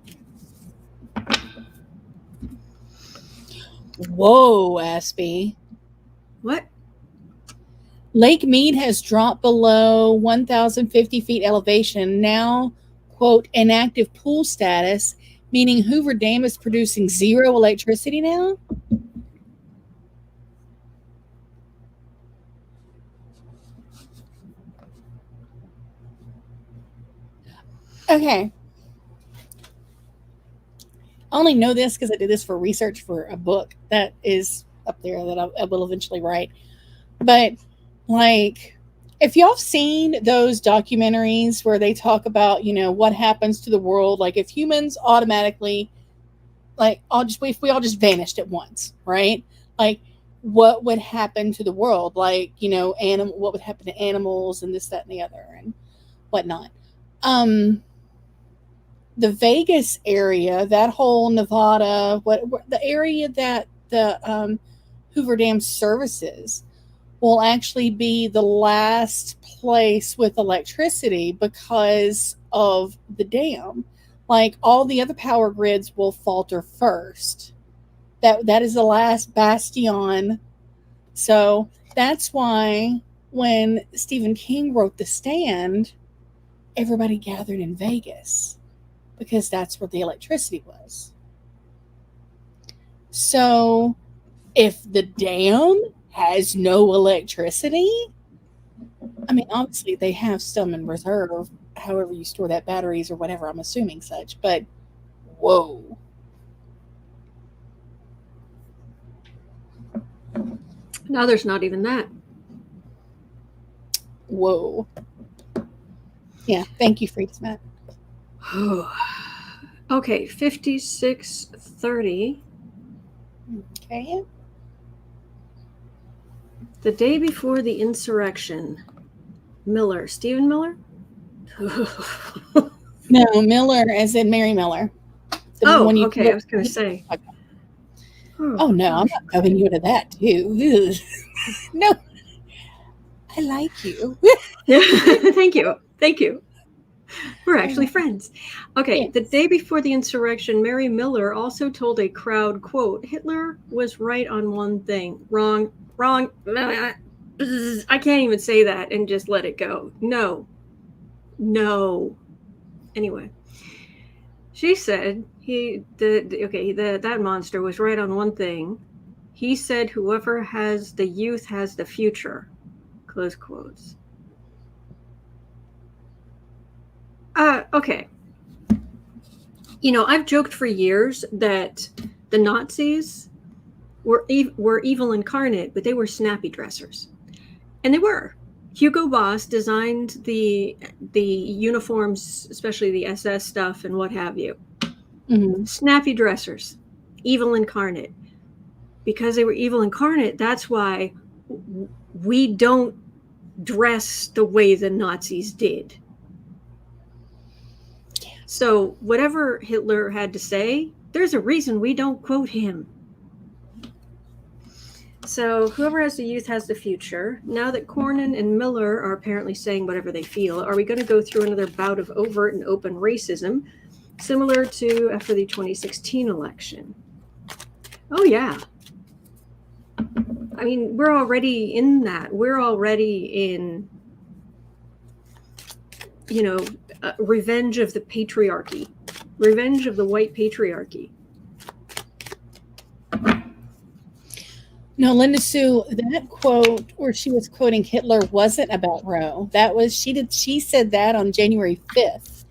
Whoa, Aspie. What? Lake Mead has dropped below 1,050 feet elevation, now, quote, inactive pool status, meaning Hoover Dam is producing zero electricity now? Okay. I only know this because I did this for research for a book that is up there that I will eventually write. But, like, If y'all seen those documentaries where they talk about, what happens to the world, like if humans automatically, like, if we all just vanished at once, right? Like, what would happen to the world? Like, what would happen to animals and this, that, and the other and whatnot. The Vegas area, that whole Nevada, the area that the Hoover Dam services will actually be the last place with electricity because of the dam. Like, all the other power grids will falter first. That is the last bastion. So that's why when Stephen King wrote The Stand, everybody gathered in Vegas because that's where the electricity was. So if the dam has no electricity, I mean, obviously they have some in reserve, however you store that, batteries or whatever, I'm assuming such, but whoa. Now there's not even that. Whoa. Yeah, thank you, Freaks Matt. Okay, 5630. Okay. The day before the insurrection. Miller. Stephen Miller? No, Miller as in Mary Miller. Okay, I was going to say. Oh, no, I'm not going you into that, too. No. I like you. Thank you. We're actually friends. Okay, yes. The day before the insurrection, Mary Miller also told a crowd, quote, Hitler was right on one thing. Wrong. I can't even say that and just let it go. No. Anyway, she said that monster was right on one thing. He said whoever has the youth has the future. Close quotes. Okay. I've joked for years that the Nazis were evil incarnate, but they were snappy dressers. And they were. Hugo Boss designed the uniforms, especially the SS stuff and what have you. Mm-hmm. Snappy dressers. Evil incarnate. Because they were evil incarnate, that's why we don't dress the way the Nazis did. So whatever Hitler had to say, there's a reason we don't quote him. So whoever has the youth has the future. Now that Cornyn and Miller are apparently saying whatever they feel, are we going to go through another bout of overt and open racism, similar to after the 2016 election? Oh, yeah. I mean, we're already in that. We're already in, revenge of the patriarchy, revenge of the white patriarchy. No, Linda Sue, that quote where she was quoting Hitler wasn't about Roe. She said that on January 5th,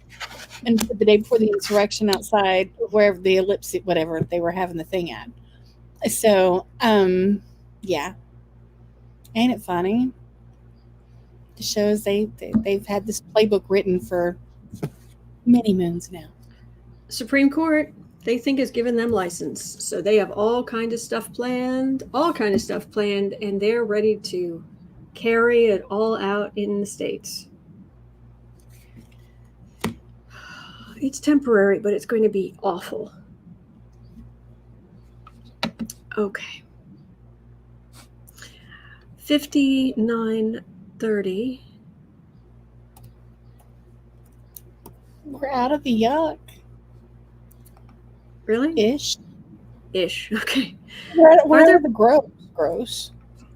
and the day before the insurrection outside wherever the ellipse, whatever they were having the thing at. So, yeah. Ain't it funny? The shows they've had this playbook written for many moons now. Supreme Court, they think has given them license. So they have all kind of stuff planned, and they're ready to carry it all out in the States. It's temporary, but it's going to be awful. Okay. 5930. We're out of the yuck. Really? Ish. Okay. Where are the gross?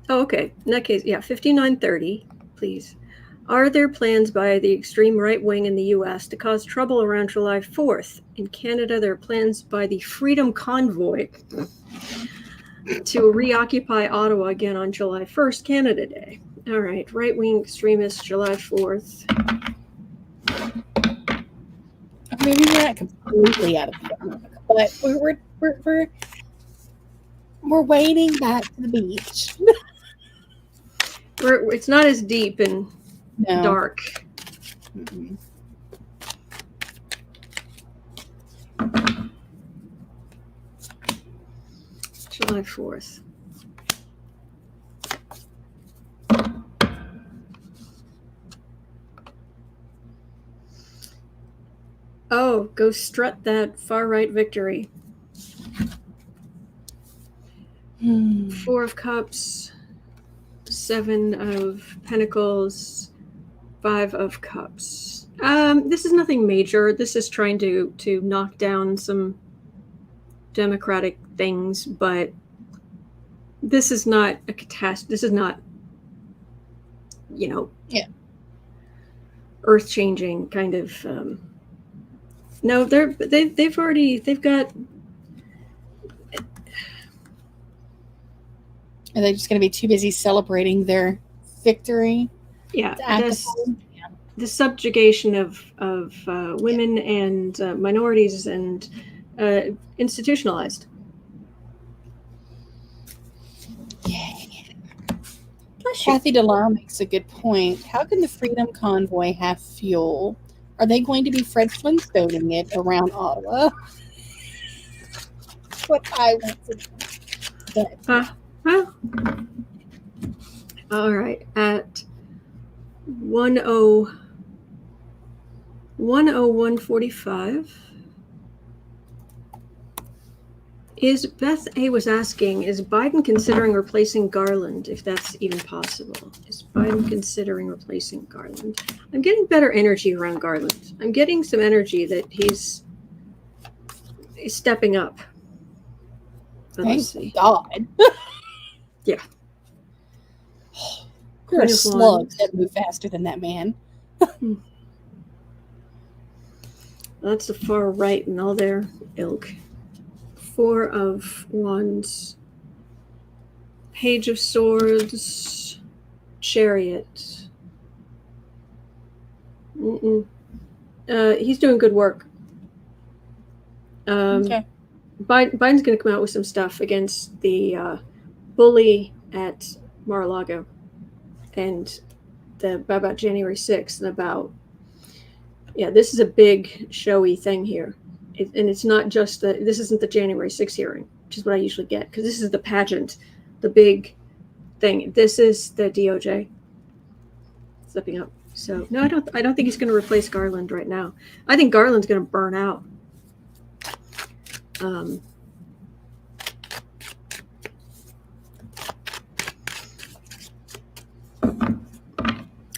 Oh, okay. In that case, yeah, 5930, please. Are there plans by the extreme right wing in the U.S. to cause trouble around July 4th? In Canada, there are plans by the Freedom Convoy to reoccupy Ottawa again on July 1st, Canada Day. All right, right-wing extremists, July 4th. Maybe we're not completely out of the book, but we're wading back to the beach. It's not as deep in No. dark. Mm-mm. July 4th. Oh, go strut that far-right victory. Four of Cups, Seven of Pentacles, Five of Cups. This is nothing major. This is trying to knock down some democratic things, but this is not a catastrophe. This is not, earth-changing kind of. No, they've got. Are they just going to be too busy celebrating their victory? Yeah, the subjugation of women and minorities and institutionalized. Yay. Kathy DeLisle makes a good point. How can the Freedom Convoy have fuel? Are they going to be Fred Flintstoning it around Ottawa? What I want to know. Well, all right. At 101:45 is Beth A was asking, is Biden considering replacing Garland, if that's even possible? Is Biden considering replacing Garland? I'm getting better energy around Garland. I'm getting some energy that he's stepping up. But let's see. God. Yeah. There are slugs that move faster than that man. That's the far right and all their ilk. Four of Wands. Page of Swords. Chariot. He's doing good work. Okay. Biden's going to come out with some stuff against the bully at Mar-a-Lago and about January 6th and about, this is a big showy thing here. And it's not just this isn't the January 6th hearing, which is what I usually get, because this is the pageant, the big thing. This is the DOJ stepping up. So no, I don't think he's going to replace Garland right now. I think Garland's going to burn out.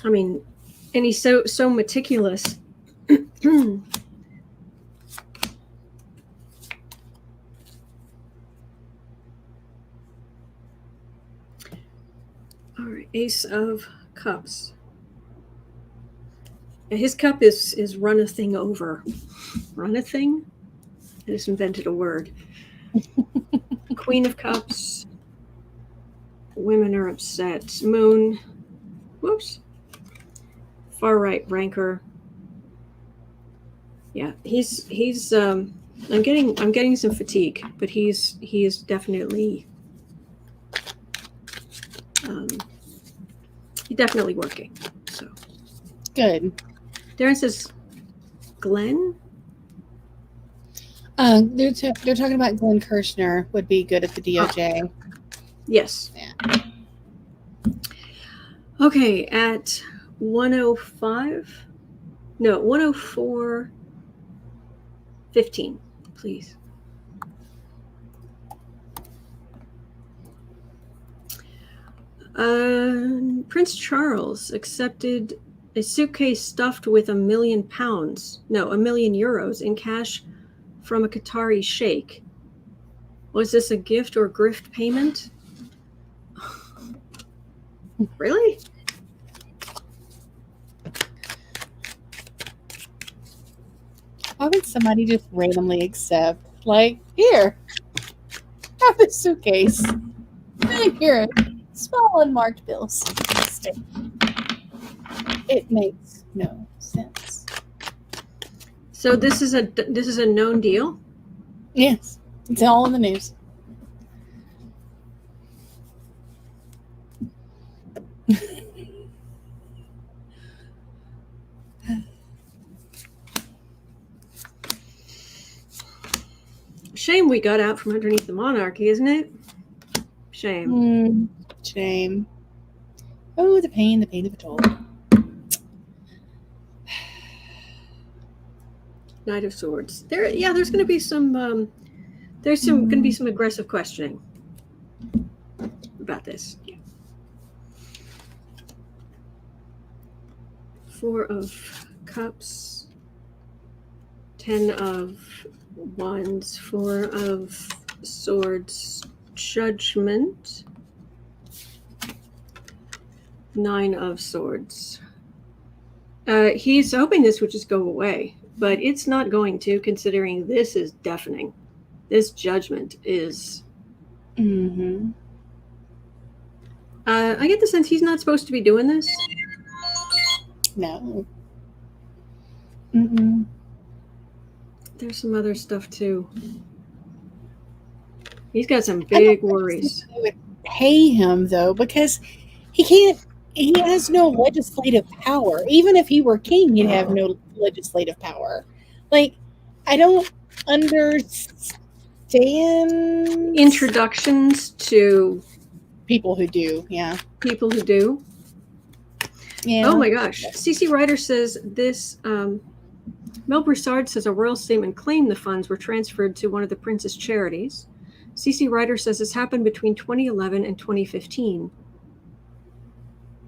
I mean, and he's so meticulous. All right, Ace of Cups. Now his cup is run a thing over. Run a thing? I just invented a word. Queen of Cups. Women are upset. Moon. Whoops. Far right rancor. Yeah, he's I'm getting some fatigue, but he is definitely he's definitely working. So good. Darren says Glenn. They're talking about Glenn Kirshner would be good at the DOJ. Yes. Yeah. Okay, at 105. No, 104:15, please. Prince Charles accepted a suitcase stuffed with €1 million. No, €1 million in cash from a Qatari Sheikh. Was this a gift or grift payment? Really? Why would somebody just randomly accept? Like, here, have this suitcase. And here, small unmarked bills. It makes no sense. So this is a known deal? Yes, it's all in the news. Shame we got out from underneath the monarchy, isn't it? Shame. Shame. Oh, the pain of it all. Knight of Swords. There's going to be some. Going to be some aggressive questioning about this. Yeah. 4 of Cups. 10 of Wands. 4 of Swords. Judgment. 9 of Swords. He's hoping this would just go away, but it's not going to, considering this is deafening. This judgment is... Mm-hmm. I get the sense he's not supposed to be doing this. No. Mm-mm. There's some other stuff, too. He's got some big worries. They would pay him, though, because he has no legislative power. Even if he were king, he'd have no legislative power. Like, I don't understand introductions to people who do. Yeah. People who do. Yeah. Oh my gosh. CC Ryder says this. Mel Broussard says a royal statement claimed the funds were transferred to one of the prince's charities. CC Ryder says this happened between 2011 and 2015.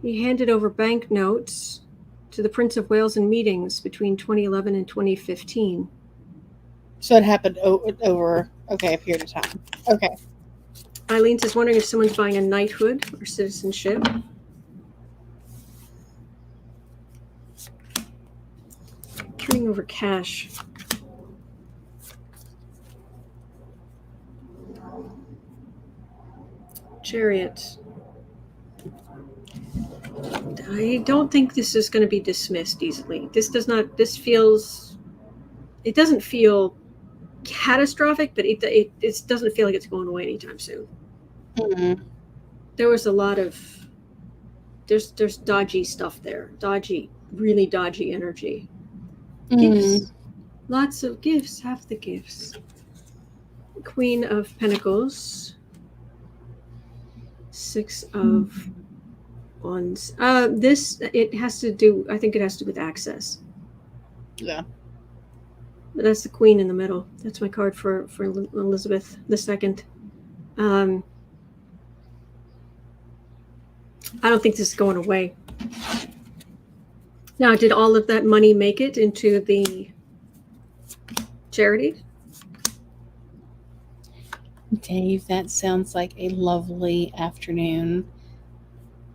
He handed over banknotes to the Prince of Wales in meetings between 2011 and 2015. So it happened over, a period of time. Okay. Eileen says, wondering if someone's buying a knighthood or citizenship. Turning over cash. Chariot. I don't think this is going to be dismissed easily. It doesn't feel catastrophic, but it doesn't feel like it's going away anytime soon. Mm-hmm. There was a lot of, there's dodgy stuff there. Really dodgy energy. Gifts. Lots of gifts. Have the gifts. Queen of Pentacles. 6 of Wands. I think it has to do with access. Yeah. But that's the Queen in the middle. That's my card for Elizabeth II. I don't think this is going away. Now, did all of that money make it into the charity? Dave, that sounds like a lovely afternoon.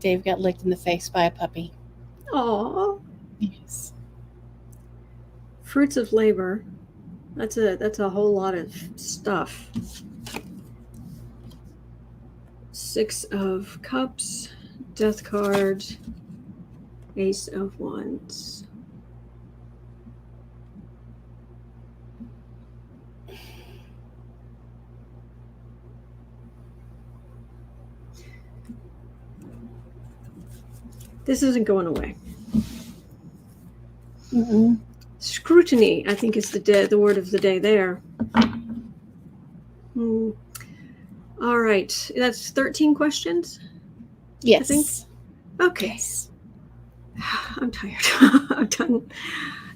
Dave got licked in the face by a puppy. Aww. Yes. Fruits of labor. That's a whole lot of stuff. 6 of Cups, Death card, Ace of Wands. This isn't going away. Mm-mm. Scrutiny, I think, is the word of the day there. All right. That's 13 questions? Yes. I think? Okay. Yes. I'm tired. I'm done.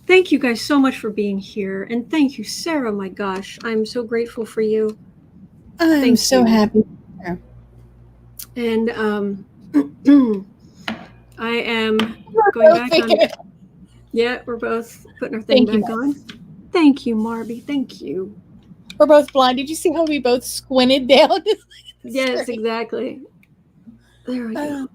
Thank you guys so much for being here. And thank you, Sarah. My gosh, I'm so grateful for you. I'm so happy. And I am going back on. Yeah, we're both putting our thing back on. Thank you, Marby. Thank you. We're both blind. Did you see how we both squinted down? Yes, exactly. There we go.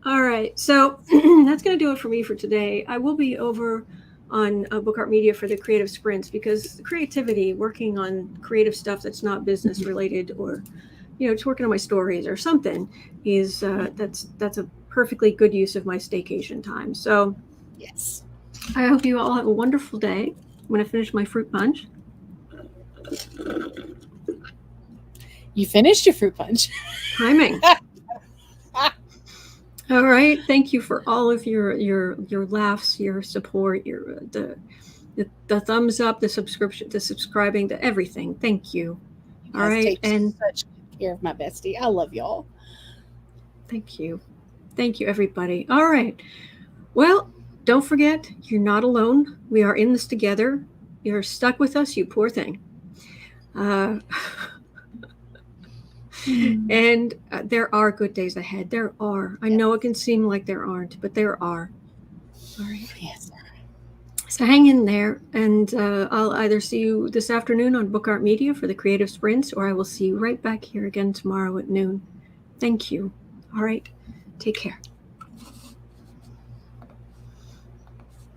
All right. So that's going to do it for me for today. I will be over on Book Art Media for the creative sprints, because creativity, working on creative stuff that's not business related, or just working on my stories or something, is that's a perfectly good use of my staycation time. So yes, I hope you all have a wonderful day. I'm going to finish my fruit punch. You finished your fruit punch. Timing. All right. Thank you for all of your laughs, your support, the thumbs up, the subscription, the subscribing, the everything. Thank you. You All guys right. take And such good care of my bestie. I love y'all. thank you. Thank you, everybody. All right. Well, don't forget, you're not alone. We are in this together. You're stuck with us, you poor thing. And there are good days ahead. There are. I know it can seem like there aren't, but there are. All right. Yes. So hang in there, and I'll either see you this afternoon on Book Art Media for the Creative Sprints, or I will see you right back here again tomorrow at noon. Thank you. All right. Take care.